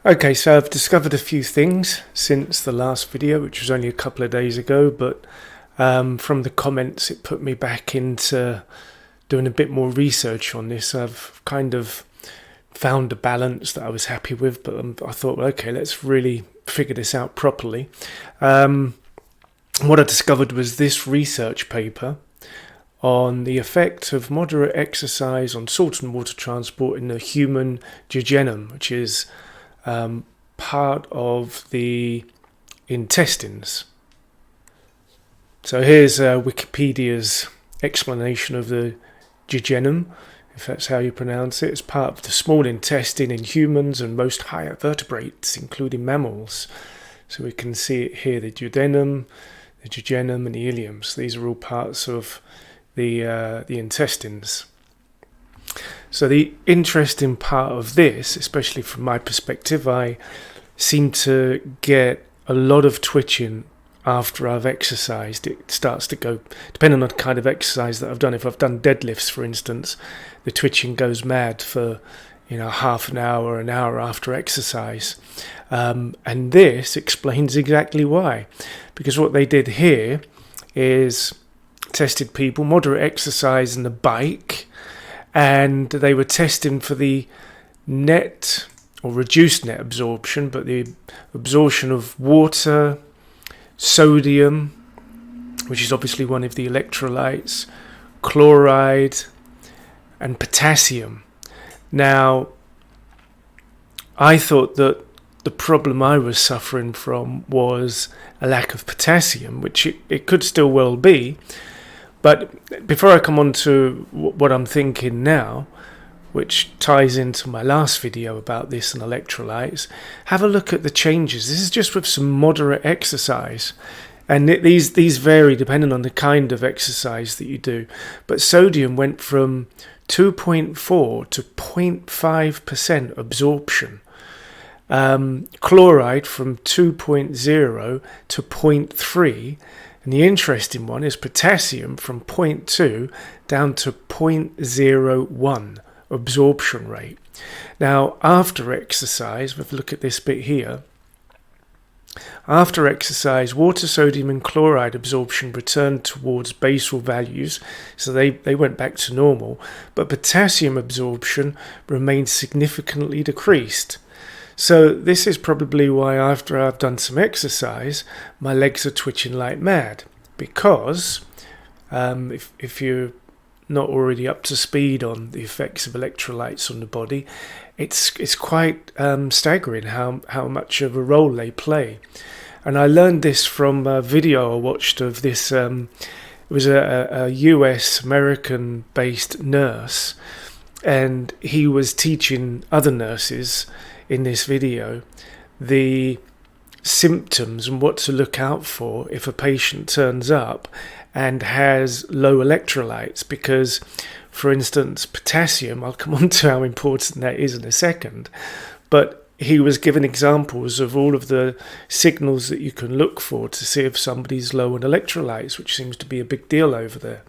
Okay, so I've discovered a few things since the last video, which was only a couple of days ago, but from the comments it put me back into doing a bit more research on this. I've kind of found a balance that I was happy with, but I thought, well, okay, let's really figure this out properly. What I discovered was this research paper on the effect of moderate exercise on salt and water transport in the human jejunum, which is part of the intestines. So here's Wikipedia's explanation of the jejunum, if that's how you pronounce it. It's part of the small intestine in humans and most higher vertebrates, including mammals. So we can see it here, the duodenum, the jejunum and the ileums. These are all parts of the intestines. So the interesting part of this, especially from my perspective, I seem to get a lot of twitching after I've exercised. It starts to go, depending on the kind of exercise that I've done. If I've done deadlifts, for instance, the twitching goes mad for half an hour after exercise. And this explains exactly why. Because what they did here is tested people, moderate exercise and a bike, and they were testing for the net or reduced net absorption, but the absorption of water, sodium, which is obviously one of the electrolytes, chloride, and potassium. Now, I thought that the problem I was suffering from was a lack of potassium, which it could still well be. But before I come on to what I'm thinking now, which ties into my last video about this and electrolytes, have a look at the changes. This is just with some moderate exercise. And these vary depending on the kind of exercise that you do. But sodium went from 2.4 to 0.5% absorption. Chloride from 2.0 to 0.3. And the interesting one is potassium from 0.2 down to 0.01 absorption rate. Now, after exercise, we'll look at this bit here. After exercise, water, sodium and chloride absorption returned towards basal values, so they went back to normal, but potassium absorption remained significantly decreased. So this is probably why after I've done some exercise, my legs are twitching like mad, because if you're not already up to speed on the effects of electrolytes on the body, it's quite staggering how much of a role they play. And I learned this from a video I watched of this. It was a US American based nurse, and he was teaching other nurses in this video the symptoms and what to look out for if a patient turns up and has low electrolytes. Because, for instance, potassium, I'll come on to how important that is in a second, but he was given examples of all of the signals that you can look for to see if somebody's low on electrolytes, which seems to be a big deal over there.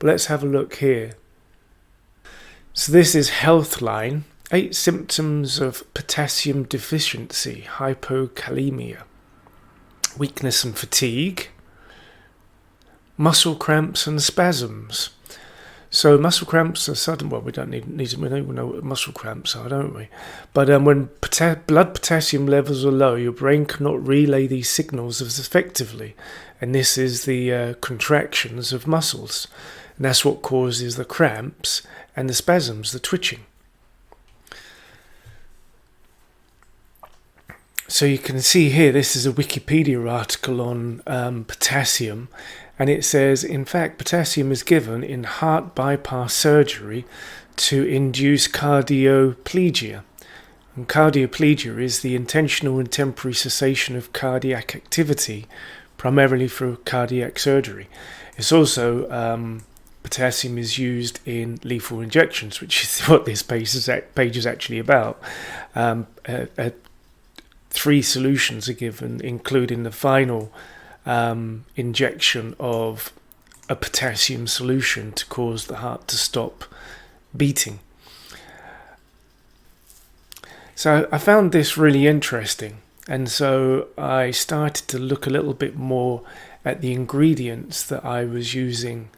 But let's have a look here. So this is Healthline. 8 symptoms of potassium deficiency: hypokalemia, weakness and fatigue, muscle cramps and spasms. So muscle cramps are sudden. Well, we don't know what muscle cramps are, don't we? But when blood potassium levels are low, your brain cannot relay these signals as effectively, and this is the contractions of muscles, and that's what causes the cramps and the spasms, the twitching. So you can see here, this is a Wikipedia article on potassium, and it says, in fact, potassium is given in heart bypass surgery to induce cardioplegia. And cardioplegia is the intentional and temporary cessation of cardiac activity, primarily for cardiac surgery. It's also, potassium is used in lethal injections, which is what this page is actually about. 3 solutions are given, including the final injection of a potassium solution to cause the heart to stop beating. So I found this really interesting, and so I started to look a little bit more at the ingredients that I was using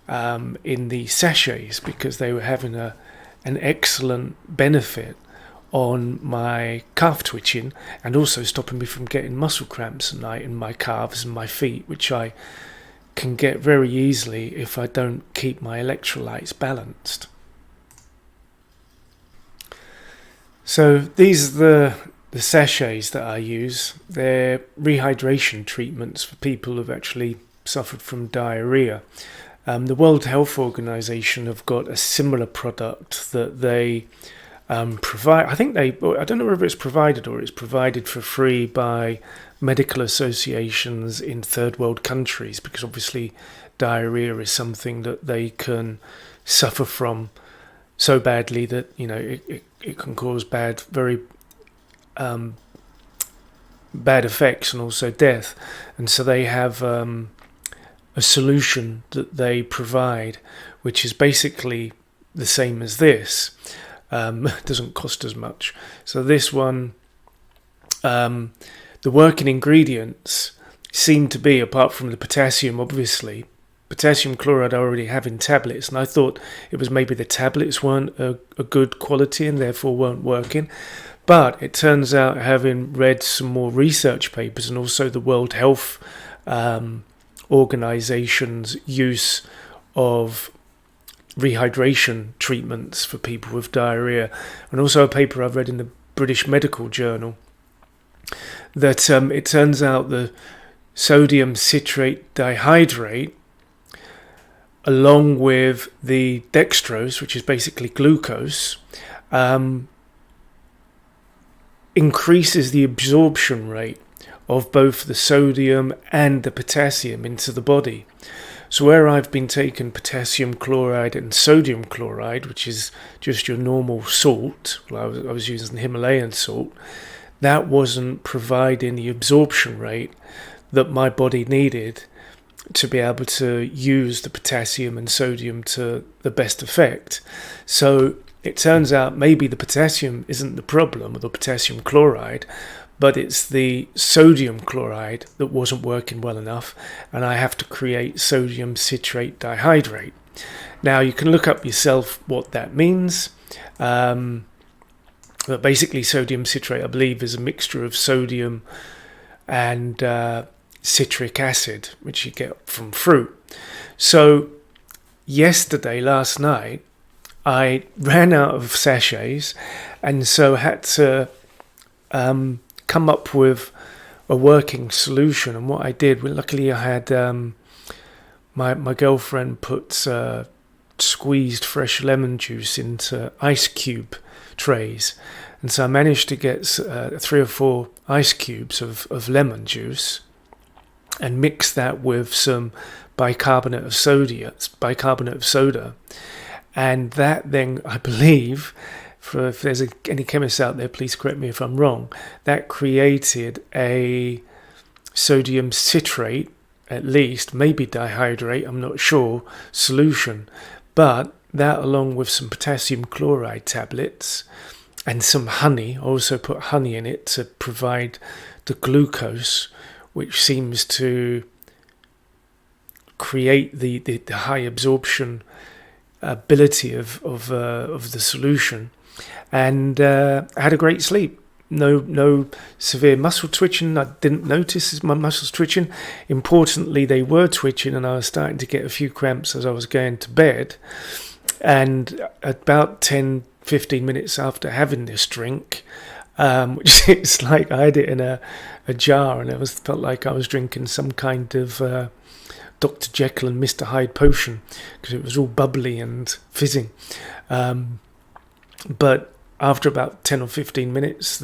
in the sachets, because they were having an excellent benefit on my calf twitching, and also stopping me from getting muscle cramps at night in my calves and my feet, which I can get very easily if I don't keep my electrolytes balanced. So these are the sachets that I use. They're rehydration treatments for people who've actually suffered from diarrhea. The World Health Organization have got a similar product that they provide. I don't know whether it's provided or it's provided for free by medical associations in third world countries, because obviously diarrhea is something that they can suffer from so badly that it can cause very bad effects and also death. And so they have a solution that they provide, which is basically the same as this. It doesn't cost as much. So this one, the working ingredients seem to be, apart from the potassium, obviously, potassium chloride I already have in tablets, and I thought it was maybe the tablets weren't a good quality and therefore weren't working. But it turns out, having read some more research papers and also the World Health Organization's use of rehydration treatments for people with diarrhea, and also a paper I've read in the British Medical Journal, that it turns out the sodium citrate dihydrate, along with the dextrose, which is basically glucose, increases the absorption rate of both the sodium and the potassium into the body. So where I've been taking potassium chloride and sodium chloride, which is just your normal salt, I was using the Himalayan salt, that wasn't providing the absorption rate that my body needed to be able to use the potassium and sodium to the best effect. So it turns out maybe the potassium isn't the problem, or the potassium chloride, but it's the sodium chloride that wasn't working well enough, and I have to create sodium citrate dihydrate. Now you can look up yourself what that means, but basically sodium citrate, I believe, is a mixture of sodium and citric acid, which you get from fruit. So last night, I ran out of sachets, and so had to come up with a working solution. And what I did, luckily I had my girlfriend put squeezed fresh lemon juice into ice cube trays, and so I managed to get 3 or 4 ice cubes of lemon juice, and mix that with some bicarbonate of soda, and that then, I believe, if there's any chemists out there, please correct me if I'm wrong, that created a sodium citrate, at least, maybe dihydrate, I'm not sure, solution. But that, along with some potassium chloride tablets and some honey, I also put honey in it to provide the glucose, which seems to create the high absorption ability of the solution. And I had a great sleep. No severe muscle twitching. I didn't notice my muscles twitching. Importantly, they were twitching, and I was starting to get a few cramps as I was going to bed. And about 10-15 minutes after having this drink, which it's like I had it in a jar, and it felt like I was drinking some kind of Dr. Jekyll and Mr. Hyde potion, because it was all bubbly and fizzing. But after about 10 or 15 minutes,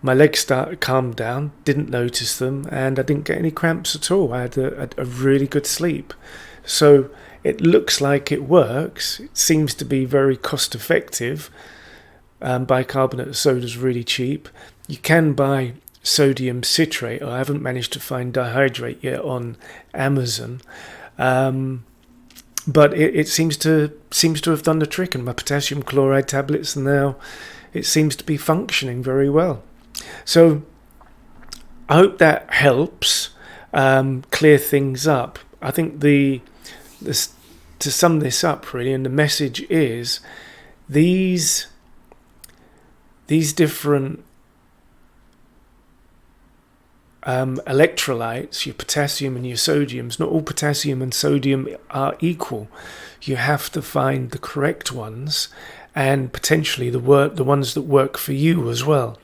my legs started to calm down, didn't notice them, and I didn't get any cramps at all. I had a really good sleep. So it looks like it works. It seems to be very cost effective. Bicarbonate of soda is really cheap. You can buy sodium citrate. I haven't managed to find dihydrate yet on Amazon. But it seems to have done the trick, and my potassium chloride tablets are now it seems to be functioning very well. So I hope that helps clear things up. I think to sum this up really, and the message is these different electrolytes, your potassium and your sodiums, not all potassium and sodium are equal. You have to find the correct ones, and potentially the ones that work for you as well.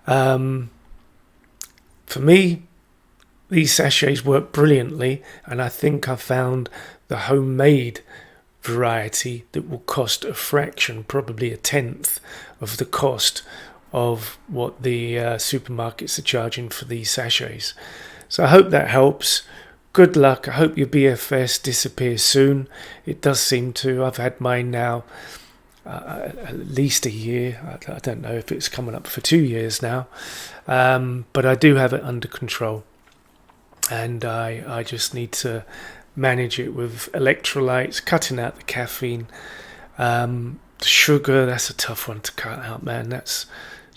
For me, these sachets work brilliantly, and I think I found the homemade variety that will cost a fraction, probably a tenth of the cost of what the supermarkets are charging for these sachets. So I hope that helps. Good luck. I hope your BFS disappears soon. It does seem to. I've had mine now at least a year. I don't know if it's coming up for 2 years now, but I do have it under control, and I just need to manage it with electrolytes, cutting out the caffeine. Sugar, that's a tough one to cut out, man. That's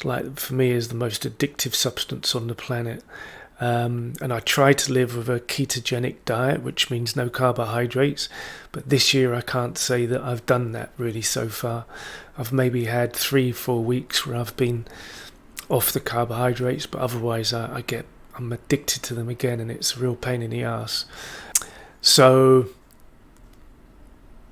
like, for me, is the most addictive substance on the planet. And I try to live with a ketogenic diet, which means no carbohydrates, but this year I can't say that I've done that really so far. I've maybe had 3-4 weeks where I've been off the carbohydrates, but otherwise I'm addicted to them again, and it's a real pain in the ass. So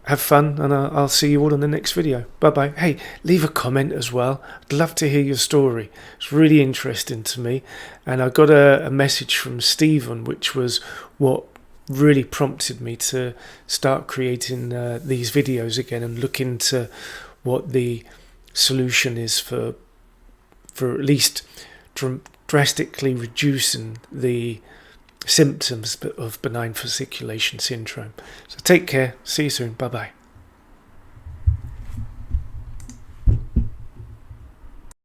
have fun, and I'll see you all in the next video. Bye bye. Hey, leave a comment as well. I'd love to hear your story. It's really interesting to me, and I got a message from Stephen, which was what really prompted me to start creating these videos again and look into what the solution is for at least drastically reducing the symptoms of benign fasciculation syndrome. So take care. See you soon. Bye bye.